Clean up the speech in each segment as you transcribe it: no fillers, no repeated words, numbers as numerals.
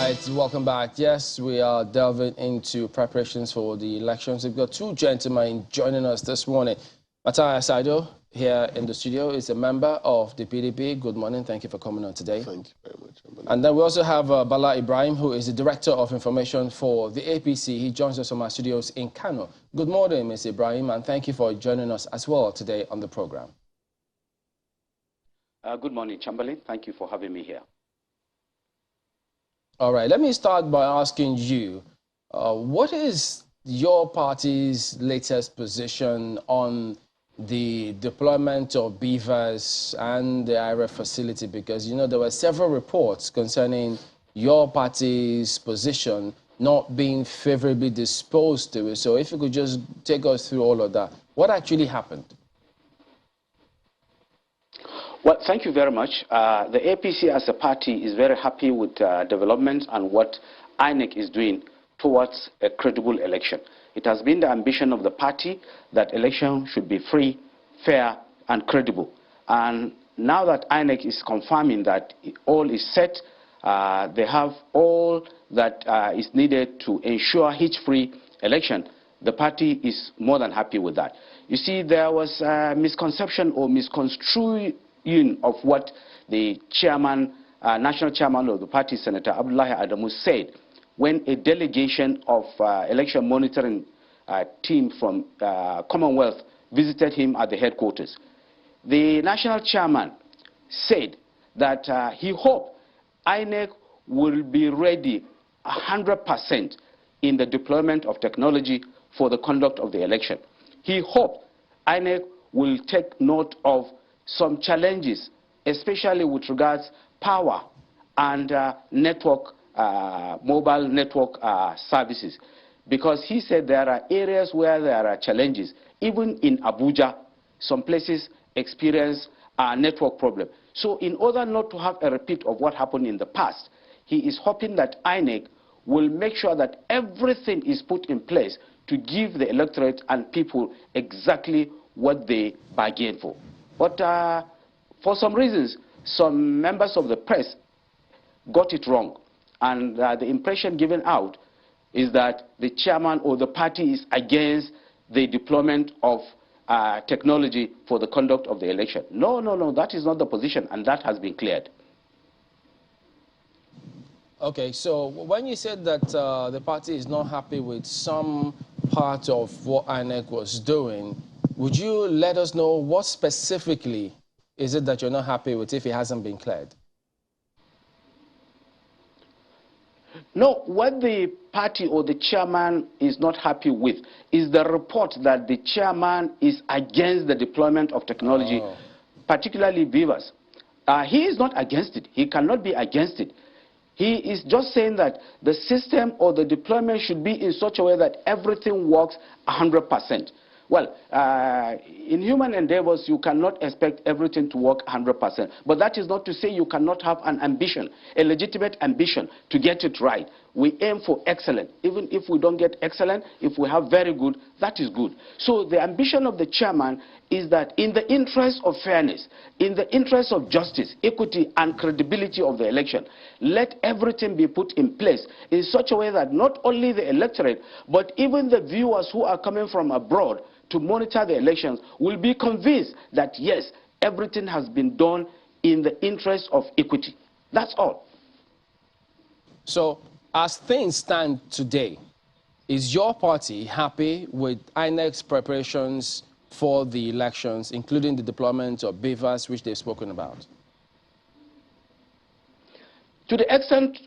right, welcome back. Yes, we are delving into preparations for the elections. We've got two gentlemen joining us this morning. Matthias Saido here in the studio is a member of the PDP. Good morning. Thank you for coming on today. Thank you very much. And then we also have Bala Ibrahim, who is the Director of Information for the APC. He joins us from our studios in Kano. Good morning, Ms. Ibrahim, and thank you for joining us as well today on the program. Good morning, Chamberlain. Thank you for having me here. All right, let me start by asking you, what is your party's latest position on the deployment of beavers and the IRF facility? Because, you know, there were several reports concerning your party's position not being favorably disposed to it. So if you could just take us through all of that. What actually happened? Well, thank you very much. The APC as a party is very happy with developments and what INEC is doing towards a credible election. It has been the ambition of the party that election should be free, fair, and credible. And now that INEC is confirming that all is set, they have all that is needed to ensure hitch-free election, the party is more than happy with that. You see, there was a misconception or misconstruing of what the chairman, national chairman of the party, Senator Abdullahi Adamu, said when a delegation of election monitoring team from Commonwealth visited him at the headquarters. The national chairman said that he hoped INEC will be ready 100% in the deployment of technology for the conduct of the election. He hoped INEC will take note of some challenges, especially with regards power and network, mobile network services, because he said there are areas where there are challenges. Even in Abuja, some places experience a network problem. So in order not to have a repeat of what happened in the past, he is hoping that INEC will make sure that everything is put in place to give the electorate and people exactly what they bargained for. But for some reasons, some members of the press got it wrong. And the impression given out is that the chairman or the party is against the deployment of technology for the conduct of the election. No, no, no, that is not the position, and that has been cleared. Okay, so when you said that the party is not happy with some part of what INEC was doing, would you let us know what specifically is it that you're not happy with if it hasn't been cleared? No, what the party or the chairman is not happy with is the report that the chairman is against the deployment of technology, particularly beavers. He is not against it. He cannot be against it. He is just saying that the system or the deployment should be in such a way that everything works 100%. Well, in human endeavors, you cannot expect everything to work 100%. But that is not to say you cannot have an ambition, a legitimate ambition to get it right. We aim for excellent. Even if we don't get excellent, if we have very good, that is good. So the ambition of the chairman is that in the interest of fairness, in the interest of justice, equity, and credibility of the election, let everything be put in place in such a way that not only the electorate, but even the viewers who are coming from abroad to monitor the elections will be convinced that, yes, everything has been done in the interest of equity. That's all. So, as things stand today, is your party happy with INEC's preparations for the elections, including the deployment of beavers, which they've spoken about? To the extent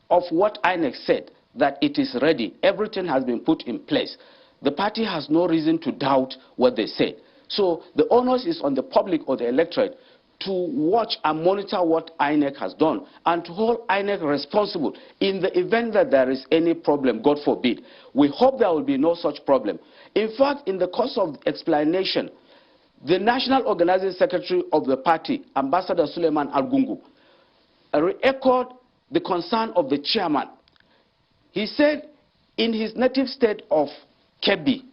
of what INEC said, that it is ready, everything has been put in place, the party has no reason to doubt what they said. So the onus is on the public or the electorate to watch and monitor what INEC has done and to hold INEC responsible in the event that there is any problem, God forbid. We hope there will be no such problem. In fact, in the course of explanation, the National Organizing Secretary of the party, Ambassador Suleiman Argungu, re-echoed the concern of the chairman. He said in his native state of Kebbi,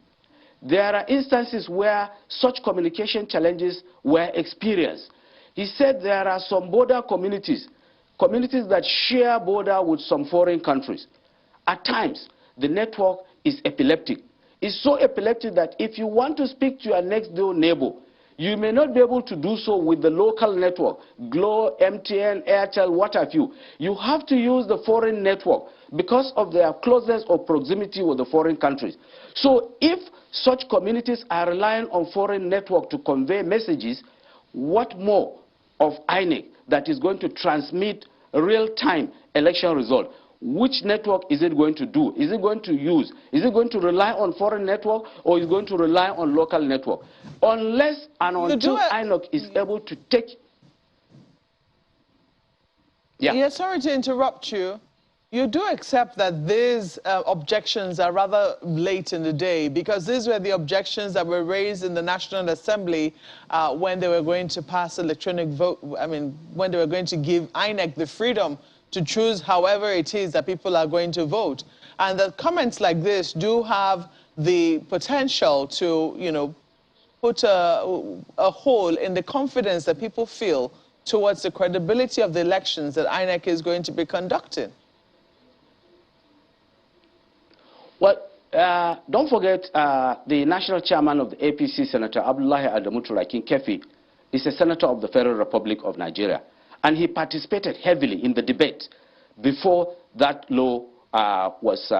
there are instances where such communication challenges were experienced. He said there are some border communities communities that share border with some foreign countries. At times, the network is epileptic. It's so epileptic that if you want to speak to your next door neighbor, you may not be able to do so with the local network, Glo, MTN, Airtel, what have you. You have to use the foreign network because of their closeness or proximity with the foreign countries. So if such communities are relying on foreign network to convey messages, what more of INEC that is going to transmit real-time election result? Which network is it going to do? Is it going to use? Is it going to rely on foreign network or is it going to rely on local network? Unless and until INEC is able to take... Yeah, sorry to interrupt you. You do accept that these objections are rather late in the day, because these were the objections that were raised in the National Assembly when they were going to pass electronic vote, when they were going to give INEC the freedom to choose however it is that people are going to vote. And the comments like this do have the potential to, you know, put a hole in the confidence that people feel towards the credibility of the elections that INEC is going to be conducting. Well, don't forget the national chairman of the APC, Senator Abdullahi Adamu Turakin Kefi, is a senator of the Federal Republic of Nigeria. And he participated heavily in the debate before that law was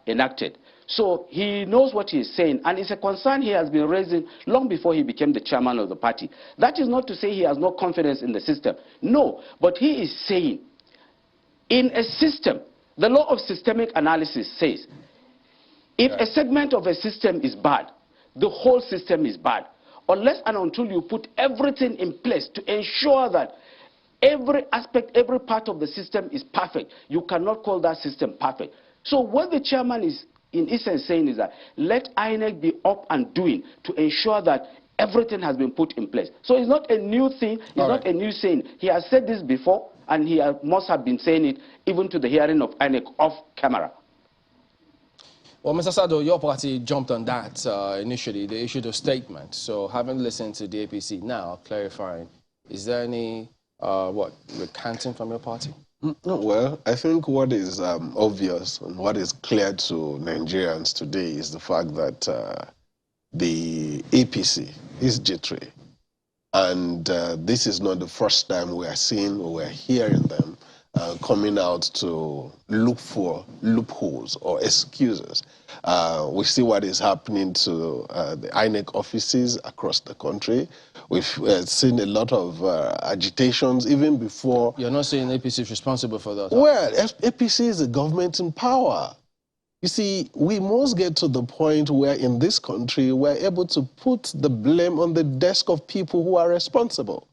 enacted. So he knows what he is saying, and it's a concern he has been raising long before he became the chairman of the party. That is not to say he has no confidence in the system. No, but he is saying, in a system, the law of systemic analysis says, if a segment of a system is bad, the whole system is bad. Unless and until you put everything in place to ensure that every aspect, every part of the system is perfect, you cannot call that system perfect. So what the chairman is in essence saying is that let INEC be up and doing to ensure that everything has been put in place. So it's not a new thing, it's not a new saying. He has said this before, and he must have been saying it even to the hearing of INEC off camera. Well, Mr. Sado, your party jumped on that initially. They issued a statement. So having listened to the APC now, clarifying, is there any, recanting from your party? No, well, I think what is obvious and what is clear to Nigerians today is the fact that the APC is jittery. And this is not the first time we are seeing or we are hearing them coming out to look for loopholes or excuses. We see what is happening to the INEC offices across the country. We've seen a lot of agitations even before. You're not saying APC is responsible for that? Well, APC is a government in power. You see, we must get to the point where in this country we're able to put the blame on the desk of people who are responsible.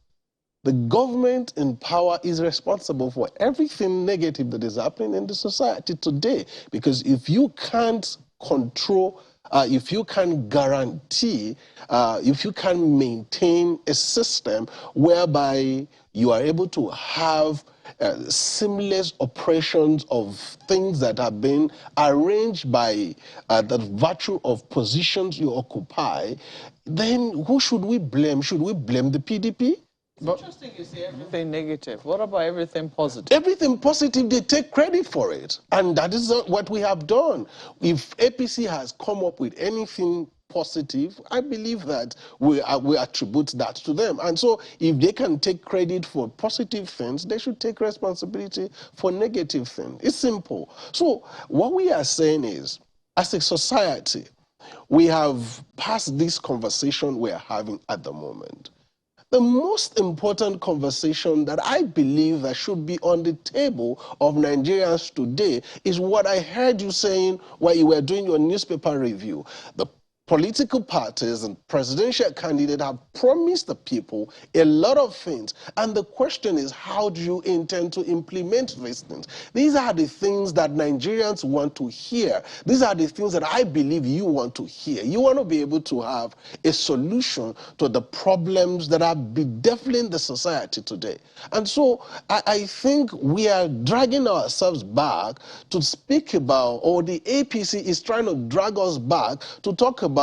The government in power is responsible for everything negative that is happening in the society today. Because if you can't control, if you can't guarantee, if you can't maintain a system whereby you are able to have seamless operations of things that have been arranged by the virtue of positions you occupy, then who should we blame? Should we blame the PDP? It's interesting you say everything negative. What about everything positive? Everything positive, they take credit for it. And that is what we have done. If APC has come up with anything positive, I believe that we attribute that to them. And so if they can take credit for positive things, they should take responsibility for negative things. It's simple. So what we are saying is, as a society, we have passed this conversation we are having at the moment. The most important conversation that I believe that should be on the table of Nigerians today is what I heard you saying while you were doing your newspaper review. The political parties and presidential candidates have promised the people a lot of things. And the question is, how do you intend to implement these things? These are the things that Nigerians want to hear. These are the things that I believe you want to hear. You want to be able to have a solution to the problems that are bedeviling the society today. And so I think we are dragging ourselves back to speak about, or the APC is trying to drag us back to talk about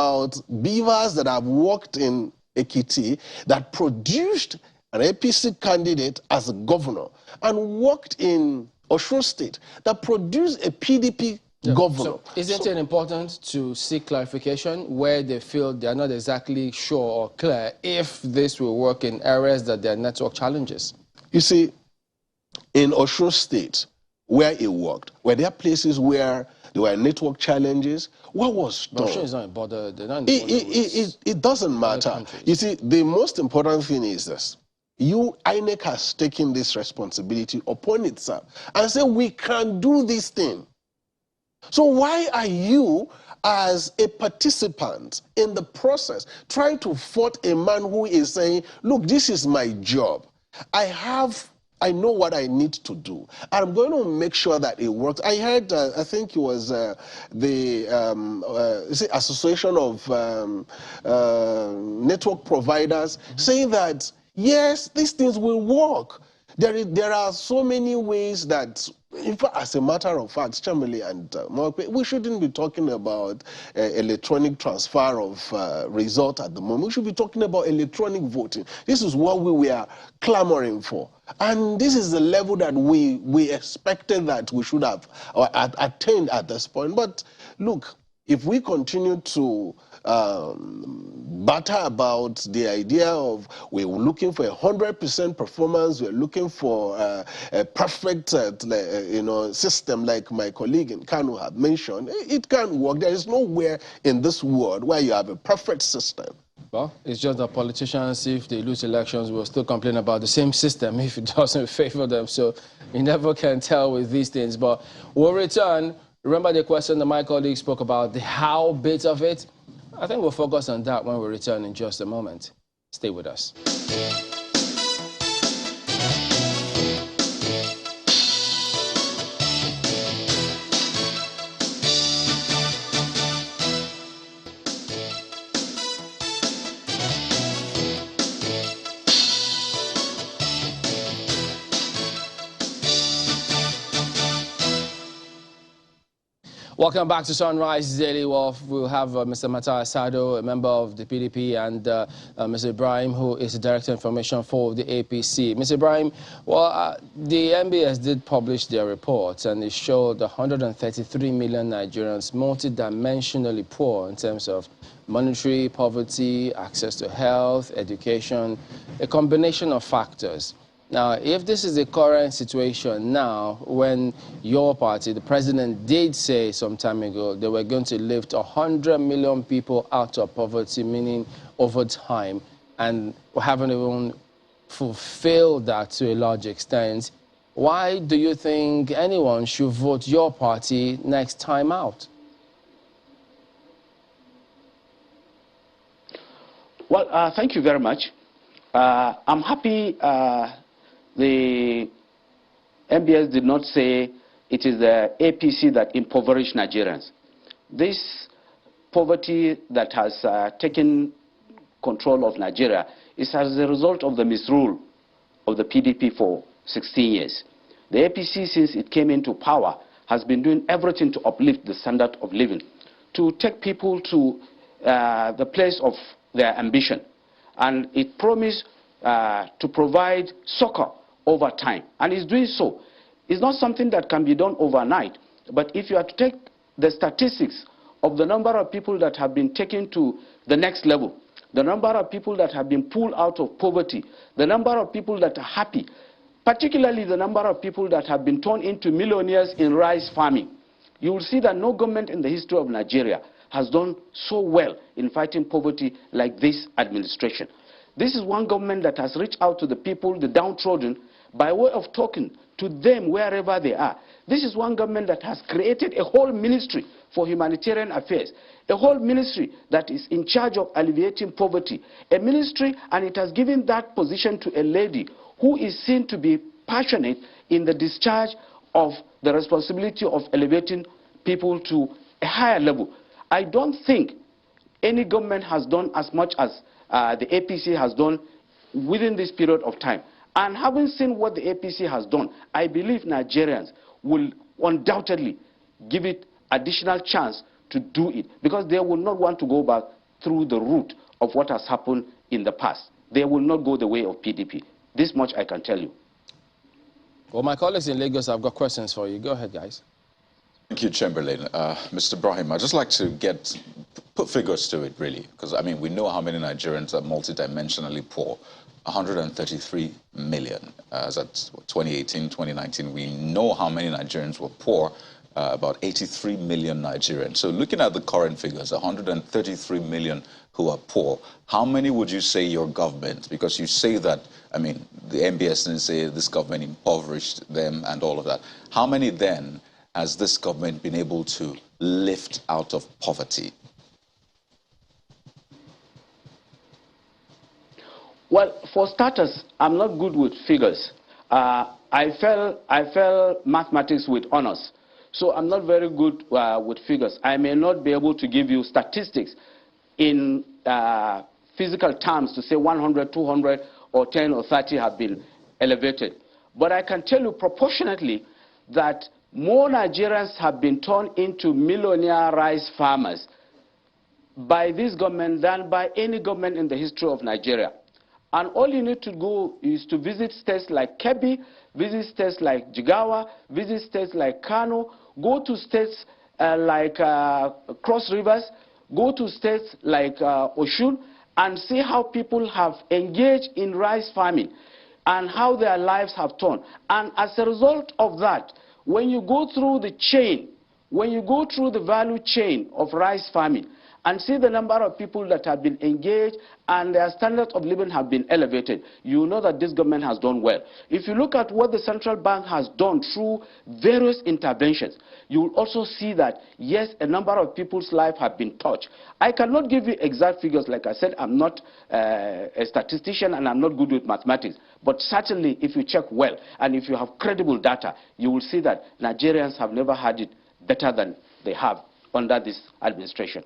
beavers that have worked in Ekiti that produced an APC candidate as a governor and worked in Osun State that produced a PDP governor. So isn't it important to seek clarification where they feel they are not exactly sure or clear if this will work in areas that there are network challenges? You see, in Osun State, where it worked, were there places where there were network challenges? What was done? Osun is not a border. They're not in the border it doesn't matter. You see, the most important thing is this. INEC has taken this responsibility upon itself and said, we can do this thing. So why are you, as a participant in the process, trying to fault a man who is saying, look, this is my job. I know what I need to do. I'm going to make sure that it works. I heard, I think it was the Association of Network Providers saying that, yes, these things will work. There are so many ways that, in fact, as a matter of fact, Chamberlain and we shouldn't be talking about electronic transfer of result at the moment. We should be talking about electronic voting. This is what we were clamoring for. And this is the level that we expected that we should have attained at this point. But look, if we continue to batter about the idea of we're looking for 100% performance, we're looking for a perfect system like my colleague in Kano had mentioned, it can't work. There is nowhere in this world where you have a perfect system. Well, it's just that politicians, if they lose elections, will still complain about the same system if it doesn't favor them. So you never can tell with these things. But we'll return. Remember the question that my colleague spoke about, the how bit of it? I think we'll focus on that when we return in just a moment. Stay with us. Welcome back to Sunrise Daily. We'll have Mr. Matthias Sado, a member of the PDP, and Mr. Ibrahim, who is the Director of Information for the APC. Mr. Ibrahim, the MBS did publish their report, and it showed 133 million Nigerians multidimensionally poor in terms of monetary poverty, access to health, education, a combination of factors. Now, if this is the current situation now, when your party, the president, did say some time ago they were going to lift 100 million people out of poverty, meaning over time, and we haven't even fulfilled that to a large extent, why do you think anyone should vote your party next time out? Well, thank you very much. I'm happy the MBS did not say it is the APC that impoverished Nigerians. This poverty that has taken control of Nigeria is as a result of the misrule of the PDP for 16 years. The APC, since it came into power, has been doing everything to uplift the standard of living, to take people to the place of their ambition. And it promised to provide succor over time, and it's doing so. It's not something that can be done overnight, but if you are to take the statistics of the number of people that have been taken to the next level, the number of people that have been pulled out of poverty, the number of people that are happy, particularly the number of people that have been turned into millionaires in rice farming, you will see that no government in the history of Nigeria has done so well in fighting poverty like this administration. This is one government that has reached out to the people, the downtrodden, by way of talking to them wherever they are. This is one government that has created a whole ministry for humanitarian affairs, a whole ministry that is in charge of alleviating poverty, a ministry, and it has given that position to a lady who is seen to be passionate in the discharge of the responsibility of elevating people to a higher level. I don't think any government has done as much as the APC has done within this period of time. And having seen what the APC has done, I believe Nigerians will undoubtedly give it additional chance to do it, because they will not want to go back through the route of what has happened in the past. They will not go the way of PDP. This much I can tell you. Well, my colleagues in Lagos have got questions for you. Go ahead, guys. Thank you, Chamberlain. Mr. Brahim, I'd just like to put figures to it, really, because, I mean, we know how many Nigerians are multidimensionally poor. 133 million. As at 2018, 2019, we know how many Nigerians were poor, about 83 million Nigerians. So looking at the current figures, 133 million who are poor, how many would you say your government, because you say that, I mean, the MBS didn't say this government impoverished them and all of that. How many then has this government been able to lift out of poverty? Well, for starters, I'm not good with figures. I fail mathematics with honors, so I'm not very good with figures. I may not be able to give you statistics in physical terms to say 100, 200, or 10 or 30 have been elevated. But I can tell you proportionately that more Nigerians have been turned into millionaire rice farmers by this government than by any government in the history of Nigeria. And all you need to go is to visit states like Kebbi, visit states like Jigawa, visit states like Kano, go to states like Cross Rivers, go to states like Oshun, and see how people have engaged in rice farming and how their lives have turned. And as a result of that, when you go through the chain, when you go through the value chain of rice farming and see the number of people that have been engaged and their standards of living have been elevated, you know that this government has done well. If you look at what the central bank has done through various interventions, you will also see that, yes, a number of people's lives have been touched. I cannot give you exact figures. Like I said, I'm not a statistician and I'm not good with mathematics. But certainly, if you check well and if you have credible data, you will see that Nigerians have never had it better than they have under this administration.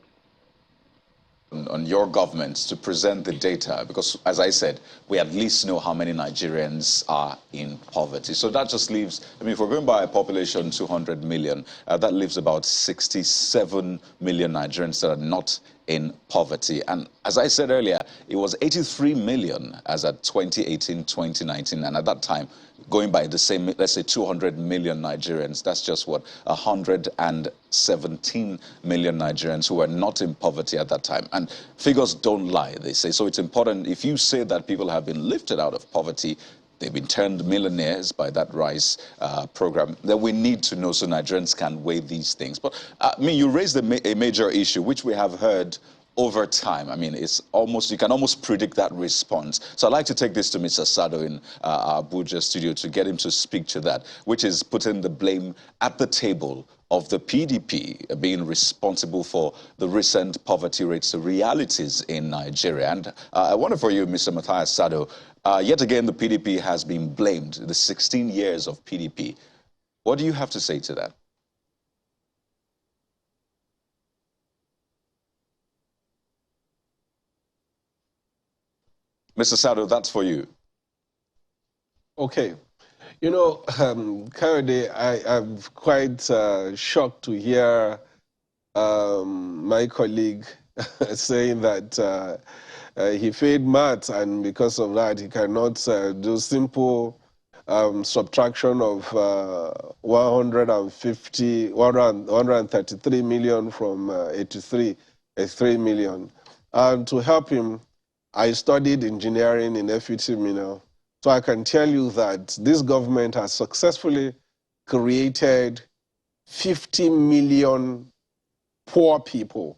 On your government to present the data, because as I said, we at least know how many Nigerians are in poverty. So that just leaves, I mean, if we're going by a population 200 million, that leaves about 67 million Nigerians that are not in poverty. And as I said earlier, it was 83 million as at 2018, 2019. And at that time, going by the same, let's say 200 million Nigerians, that's just what, 117 million Nigerians who were not in poverty at that time. And figures don't lie, they say. So it's important, if you say that people have been lifted out of poverty, they've been turned millionaires by that RISE program, then we need to know so Nigerians can weigh these things. But I mean, you raised a major issue, which we have heard over time. I mean, it's almost, you can almost predict that response. So I'd like to take this to Mr. Sado in our Abuja studio to get him to speak to that, which is putting the blame at the table of the PDP being responsible for the recent poverty rates, the realities in Nigeria. And I wonder for you, Mr. Matthias Sado, yet again, the PDP has been blamed, the 16 years of PDP. What do you have to say to that? Mr. Sado, that's for you. Okay. You know, Kayode, I'm quite shocked to hear my colleague saying that he failed maths, and because of that, he cannot do simple subtraction of 133 million from 83 million. And to help him, I studied engineering in FUT, so I can tell you that this government has successfully created 50 million poor people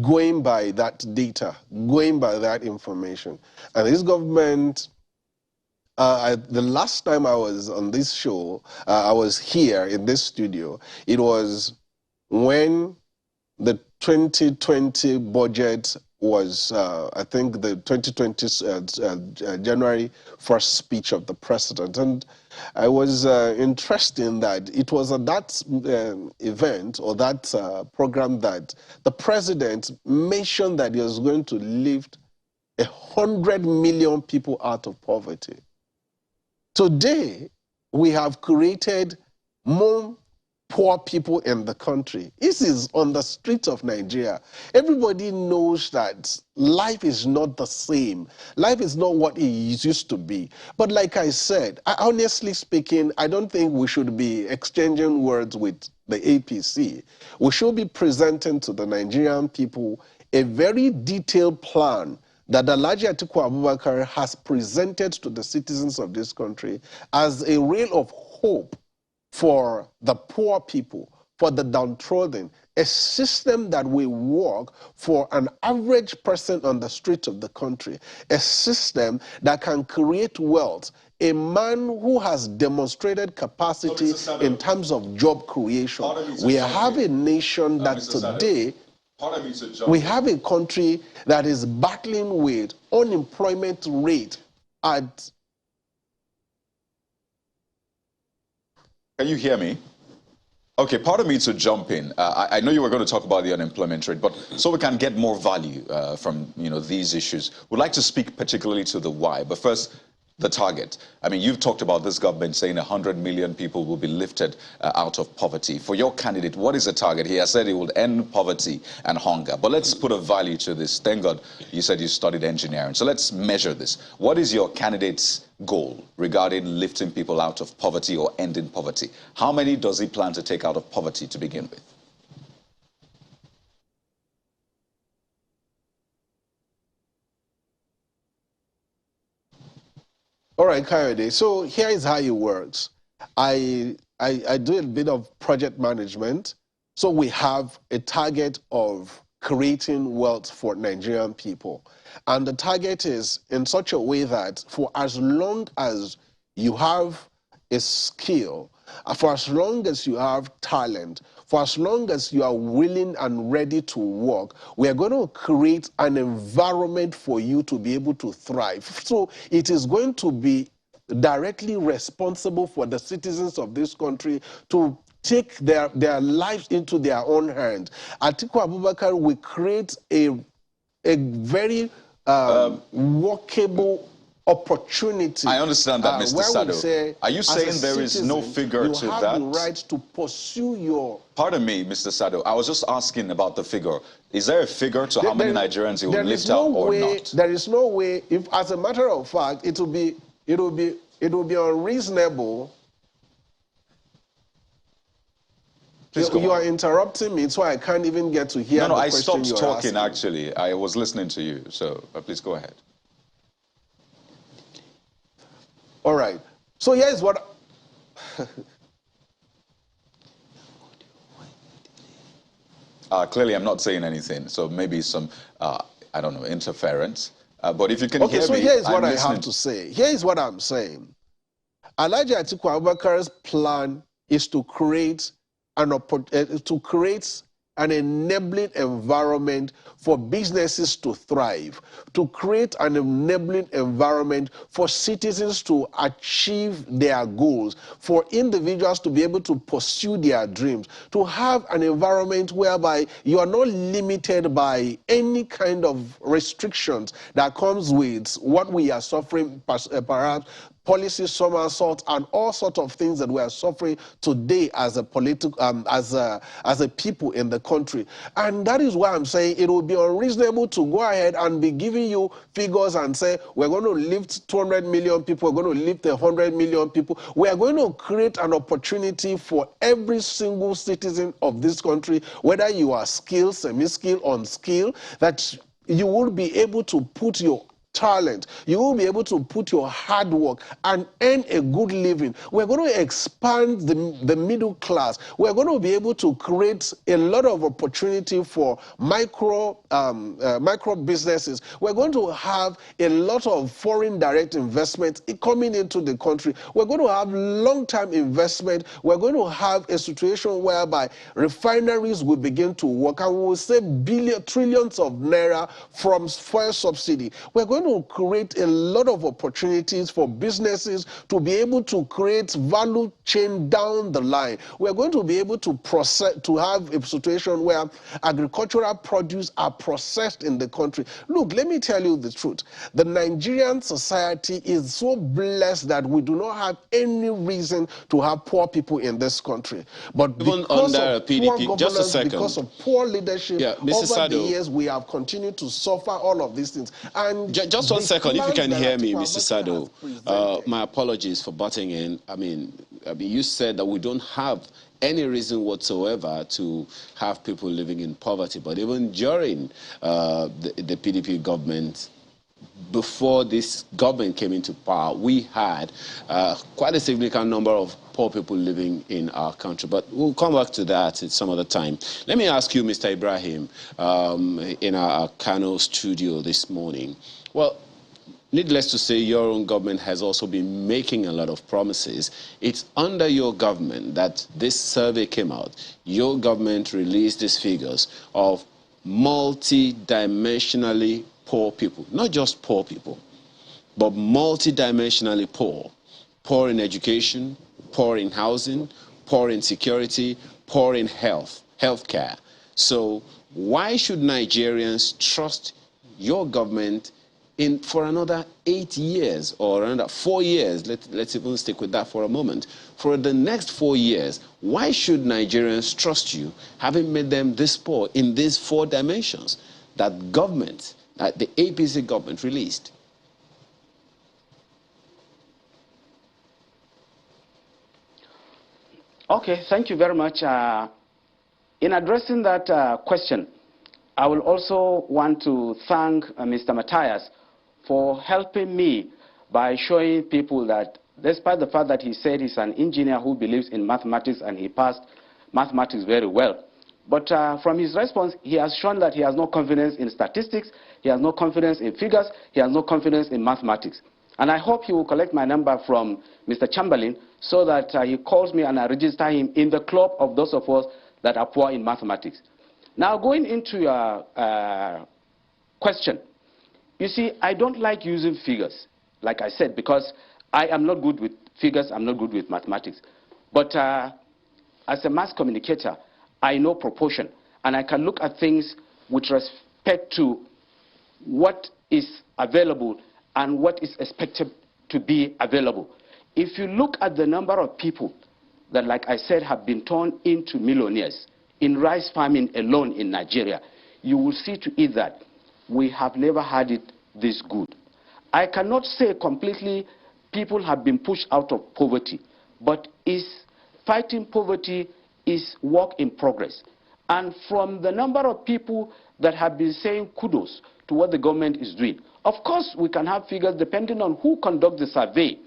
going by that data, going by that information. And this government, the last time I was on this show, I was here in this studio, it was when the 2020 budget was, I think, the 2020 January 1st speech of the president. And I was interested in that it was at that event or that program that the president mentioned that he was going to lift 100 million people out of poverty. Today, we have created more poor people in the country. This is on the streets of Nigeria. Everybody knows that life is not the same. Life is not what it used to be. But like I said, honestly speaking, I don't think we should be exchanging words with the APC. We should be presenting to the Nigerian people a very detailed plan that Alhaji Atiku Abubakar has presented to the citizens of this country as a ray of hope for the poor people, for the downtrodden, a system that will work for an average person on the street of the country, a system that can create wealth, a man who has demonstrated capacity in terms of job creation. We have a nation that today, we have a country that is battling with unemployment rate at... Can you hear me? Okay, pardon me to jump in. I know you were going to talk about the unemployment rate, but so we can get more value from these issues, we'd like to speak particularly to the why. But first, the target. I mean, you've talked about this government saying 100 million people will be lifted out of poverty. For your candidate, what is the target? He has said he will end poverty and hunger. But let's put a value to this. Thank God you said you studied engineering. So let's measure this. What is your candidate's goal regarding lifting people out of poverty or ending poverty? How many does he plan to take out of poverty to begin with? All right, Kayode. So here is how it works. I do a bit of project management. So we have a target of creating wealth for Nigerian people. And the target is in such a way that for as long as you have a skill, for as long as you have talent, for as long as you are willing and ready to work, we are going to create an environment for you to be able to thrive. So it is going to be directly responsible for the citizens of this country to take their lives into their own hands. Atiku Abubakar will create a very workable opportunity. I understand that, Mr. Sado. Are you saying there is no figure to that? You have the right to pursue your... Pardon me, Mr. Sado. I was just asking about the figure. Is there a figure to how many Nigerians he will lift out or not? There is no way. If, as a matter of fact, it will be unreasonable. You are interrupting me, so I can't even get to hear the question you're asking. I stopped talking, actually. I was listening to you, so please go ahead. All right. So here's what... Clearly, I'm not saying anything, so maybe some, I don't know, interference. But if you can hear me... Okay, so here's what I have to say. Here's what I'm saying. Alhaji Atiku Abubakar's plan is to create an enabling environment for businesses to thrive, to create an enabling environment for citizens to achieve their goals, for individuals to be able to pursue their dreams, to have an environment whereby you are not limited by any kind of restrictions that comes with what we are suffering, perhaps policy somersault and all sorts of things that we are suffering today as a as a people in the country. And that is why I'm saying it would be unreasonable to go ahead and be giving you figures and say we're going to lift 200 million people, we're going to lift 100 million people. We are going to create an opportunity for every single citizen of this country, whether you are skilled, semi-skilled, unskilled, that you will be able to put your talent, you will be able to put your hard work and earn a good living. We're going to expand the middle class. We're going to be able to create a lot of opportunity for micro businesses. We're going to have a lot of foreign direct investment coming into the country. We're going to have long-term investment. We're going to have a situation whereby refineries will begin to work and we will save trillions of naira from fuel subsidy. We're going going to create a lot of opportunities for businesses to be able to create value chain down the line. We're going to be able to have a situation where agricultural produce are processed in the country. Look, let me tell you the truth. The Nigerian society is so blessed that we do not have any reason to have poor people in this country. But Even because under of PDP, poor governance, just a second. because of poor leadership, over Sado, the years, we have continued to suffer all of these things. And just 1 second, if you can hear me, Mr. Sado. My apologies for butting in. I mean, you said that we don't have any reason whatsoever to have people living in poverty. But even during the PDP government, before this government came into power, we had quite a significant number of poor people living in our country. But we'll come back to that at some other time. Let me ask you, Mr. Ibrahim, in our Kano studio this morning. Well, needless to say, your own government has also been making a lot of promises. It's under your government that this survey came out. Your government released these figures of multi-dimensionally poor people. Not just poor people, but multi-dimensionally poor. Poor in education, poor in housing, poor in security, poor in healthcare. So why should Nigerians trust your government for another 8 years or another 4 years? Let's even stick with that for a moment. For the next 4 years, why should Nigerians trust you, having made them this poor in these 4 dimensions that government, the APC government released? Okay, thank you very much. In addressing that question, I will also want to thank Mr. Matthias for helping me by showing people that despite the fact that he said he's an engineer who believes in mathematics and he passed mathematics very well, but from his response, he has shown that he has no confidence in statistics, he has no confidence in figures, he has no confidence in mathematics. And I hope he will collect my number from Mr. Chamberlain so that he calls me and I register him in the club of those of us that are poor in mathematics. Now, going into your question, you see, I don't like using figures, like I said, because I am not good with figures, I'm not good with mathematics. But as a mass communicator, I know proportion, and I can look at things with respect to what is available and what is expected to be available. If you look at the number of people that, like I said, have been turned into millionaires in rice farming alone in Nigeria, you will see to it that we have never had it this good. I cannot say completely people have been pushed out of poverty, but fighting poverty is work in progress. And from the number of people that have been saying kudos to what the government is doing, of course we can have figures depending on who conducts the survey.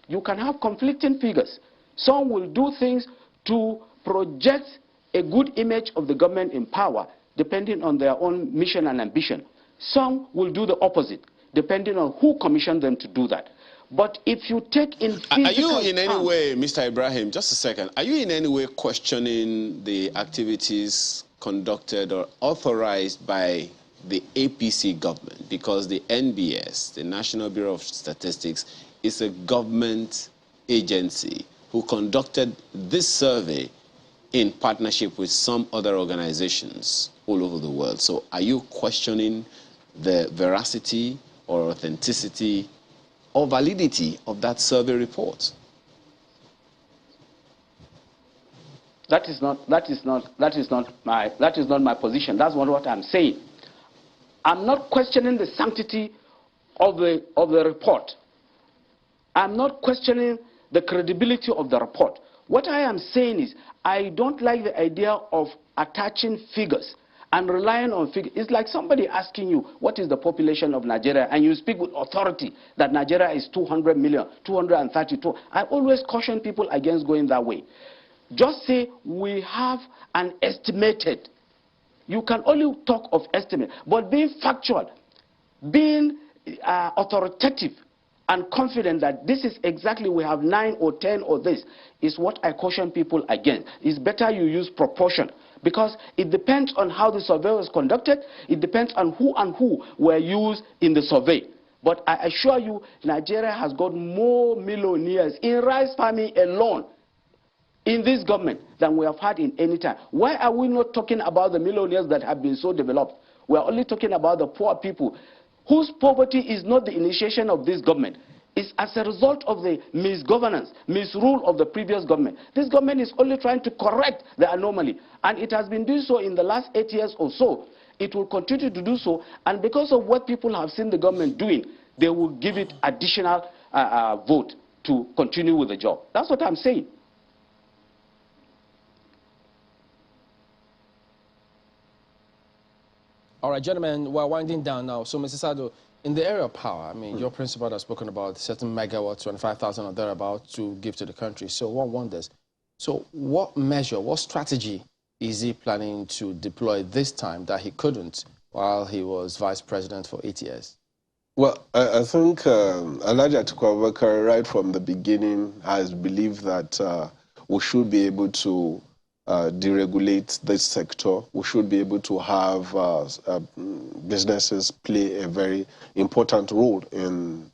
You can have conflicting figures. Some will do things to project a good image of the government in power depending on their own mission and ambition. Some will do the opposite depending on who commissioned them to do that. But if you take in physical Are you in any terms, way, Mr. Ibrahim, just a second, are you in any way questioning the activities conducted or authorized by the APC government? Because the NBS, the National Bureau of Statistics, is a government agency who conducted this survey in partnership with some other organizations all over the world. So are you questioning the veracity or authenticity or validity of that survey report? That is not my position. That's not what I'm saying. I'm not questioning the sanctity of the report. I'm not questioning the credibility of the report. What I am saying is I don't like the idea of attaching figures and relying on figures. It's like somebody asking you, what is the population of Nigeria? And you speak with authority that Nigeria is 200 million, 232. I always caution people against going that way. Just say we have an estimated. You can only talk of estimate, but being factual, being authoritative and confident that this is exactly, we have 9 or 10 or this, is what I caution people against. It's better you use proportion, because it depends on how the survey was conducted, it depends on who were used in the survey. But I assure you, Nigeria has got more millionaires in rice farming alone in this government than we have had in any time. Why are we not talking about the millionaires that have been so developed? We are only talking about the poor people whose poverty is not the initiation of this government. It's as a result of the misgovernance, misrule of the previous government. This government is only trying to correct the anomaly, and it has been doing so in the last 8 years or so. It will continue to do so, and because of what people have seen the government doing, they will give it additional vote to continue with the job. That's what I'm saying. All right, gentlemen, we're winding down now. So, Mr. Sado, in the area of power, I mean, your principal has spoken about certain megawatts, 25,000 or thereabouts, to give to the country. So one wonders, so what measure, what strategy is he planning to deploy this time that he couldn't while he was vice president for 8 years? Well, I think Alhaji Atiku Abubakar, right from the beginning, has believed that we should be able to deregulate this sector. We should be able to have businesses play a very important role in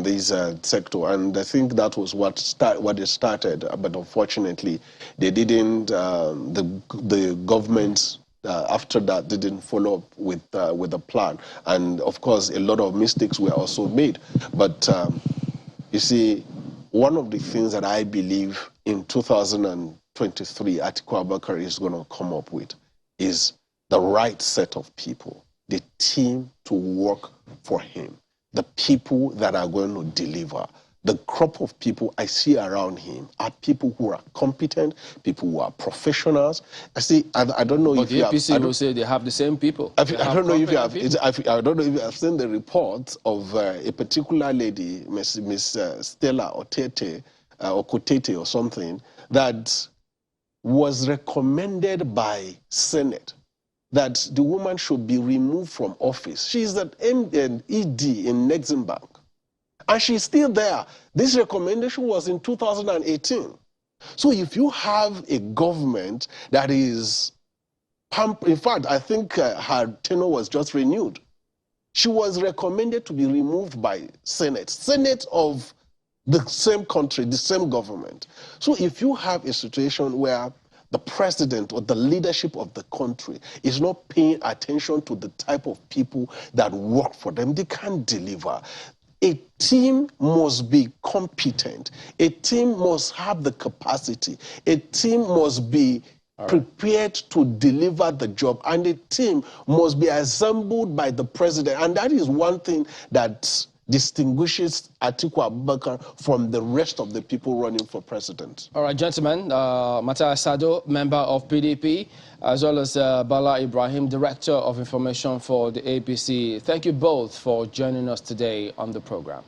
this sector, and I think that was what it started. But unfortunately, they didn't. The government after that didn't follow up with a plan, and of course, a lot of mistakes were also made. But you see, one of the things that I believe in 2023, Atiku Abubakar is going to come up with is the right set of people, the team to work for him, the people that are going to deliver. The crop of people I see around him are people who are competent, people who are professionals. I see. I don't know if the APC will say they have the same people. I don't know if you have. I don't know if you have seen the report of a particular lady, Miss Stella Otete or Kotete or something, that was recommended by Senate that the woman should be removed from office. She's an ED in Nexim Bank, and she's still there. This recommendation was in 2018. So if you have a government that is, in fact, I think her tenure was just renewed. She was recommended to be removed by Senate of the same country, the same government. So if you have a situation where the president or the leadership of the country is not paying attention to the type of people that work for them, they can't deliver. A team must be competent. A team must have the capacity. A team must be prepared to deliver the job. And a team must be assembled by the president. And that is one thing that distinguishes Atiku Abubakar from the rest of the people running for president. All right, gentlemen, Matthias Sado, member of PDP, as well as Bala Ibrahim, Director of Information for the APC. Thank you both for joining us today on the program.